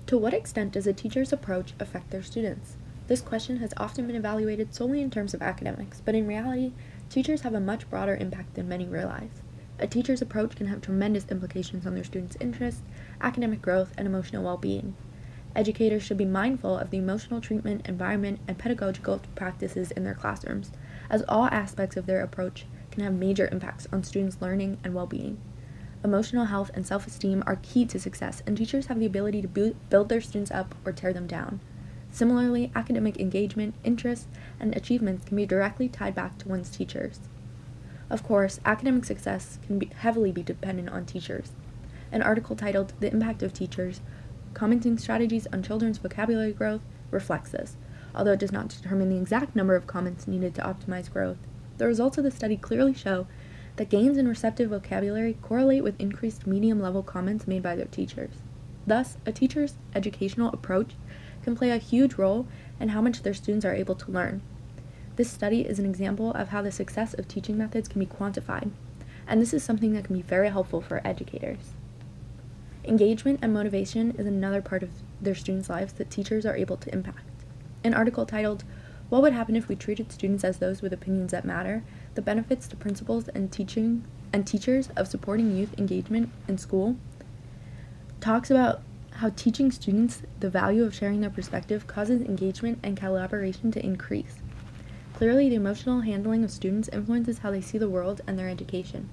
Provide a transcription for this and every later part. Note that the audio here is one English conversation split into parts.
To what extent does a teacher's approach affect their students? This question has often been evaluated solely in terms of academics, but in reality, teachers have a much broader impact than many realize. A teacher's approach can have tremendous implications on their students' interests, academic growth, and emotional well-being. Educators should be mindful of the emotional treatment, environment, and pedagogical practices in their classrooms, as all aspects of their approach can have major impacts on students' learning and well-being. Emotional health and self-esteem are key to success, and teachers have the ability to build their students up or tear them down. Similarly, academic engagement, interests, and achievements can be directly tied back to one's teachers. Of course, academic success can heavily be dependent on teachers. An article titled "The Impact of Teachers: Commenting Strategies on Children's Vocabulary Growth" reflects this. Although it does not determine the exact number of comments needed to optimize growth, the results of the study clearly show that gains in receptive vocabulary correlate with increased medium-level comments made by their teachers. Thus, a teacher's educational approach can play a huge role in how much their students are able to learn. This study is an example of how the success of teaching methods can be quantified, and this is something that can be very helpful for educators. Engagement and motivation is another part of their students' lives that teachers are able to impact. An article titled "What Would Happen If We Treated Students as Those with Opinions That Matter? The Benefits to Principals and Teachers of Supporting Youth Engagement in School" talks about how teaching students the value of sharing their perspective causes engagement and collaboration to increase. Clearly, the emotional handling of students influences how they see the world and their education.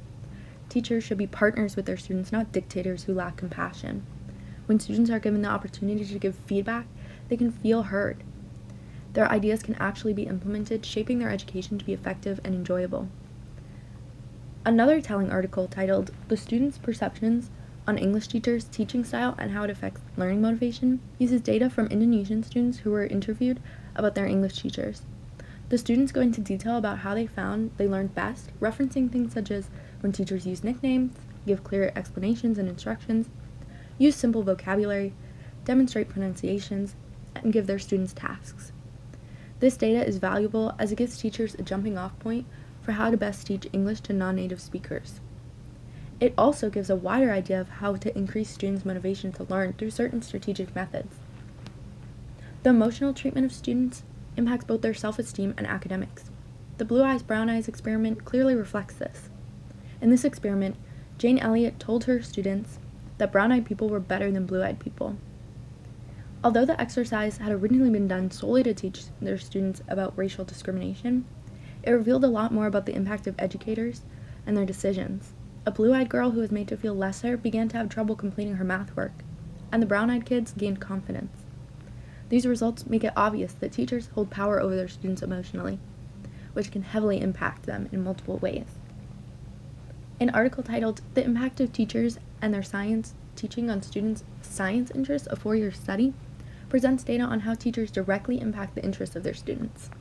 Teachers should be partners with their students, not dictators who lack compassion. When students are given the opportunity to give feedback, they can feel heard. Their ideas can actually be implemented, shaping their education to be effective and enjoyable. Another telling article titled "The Students' Perceptions on English Teachers' Teaching Style and How It Affects Learning Motivation" uses data from Indonesian students who were interviewed about their English teachers. The students go into detail about how they found they learned best, referencing things such as when teachers use nicknames, give clear explanations and instructions, use simple vocabulary, demonstrate pronunciations, and give their students tasks. This data is valuable as it gives teachers a jumping-off point for how to best teach English to non-native speakers. It also gives a wider idea of how to increase students' motivation to learn through certain strategic methods. The emotional treatment of students impacts both their self-esteem and academics. The Blue Eyes, Brown Eyes experiment clearly reflects this. In this experiment, Jane Elliott told her students that brown-eyed people were better than blue-eyed people. Although the exercise had originally been done solely to teach their students about racial discrimination, it revealed a lot more about the impact of educators and their decisions. A blue-eyed girl who was made to feel lesser began to have trouble completing her math work, and the brown-eyed kids gained confidence. These results make it obvious that teachers hold power over their students emotionally, which can heavily impact them in multiple ways. An article titled "The Impact of Teachers and Their Science Teaching on Students' Science Interests: A 4-Year Study" presents data on how teachers directly impact the interests of their students.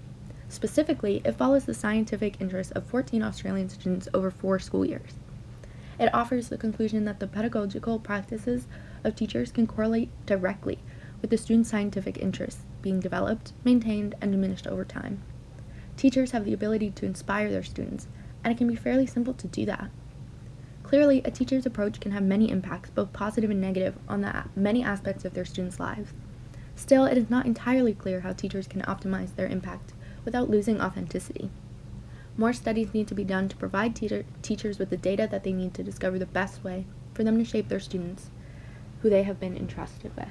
Specifically, it follows the scientific interests of 14 Australian students over 4 school years. It offers the conclusion that the pedagogical practices of teachers can correlate directly with the students' scientific interests being developed, maintained, and diminished over time. Teachers have the ability to inspire their students, and it can be fairly simple to do that. Clearly, a teacher's approach can have many impacts, both positive and negative, on the many aspects of their students' lives. Still, it is not entirely clear how teachers can optimize their impact without losing authenticity. More studies need to be done to provide teachers with the data that they need to discover the best way for them to shape their students, who they have been entrusted with.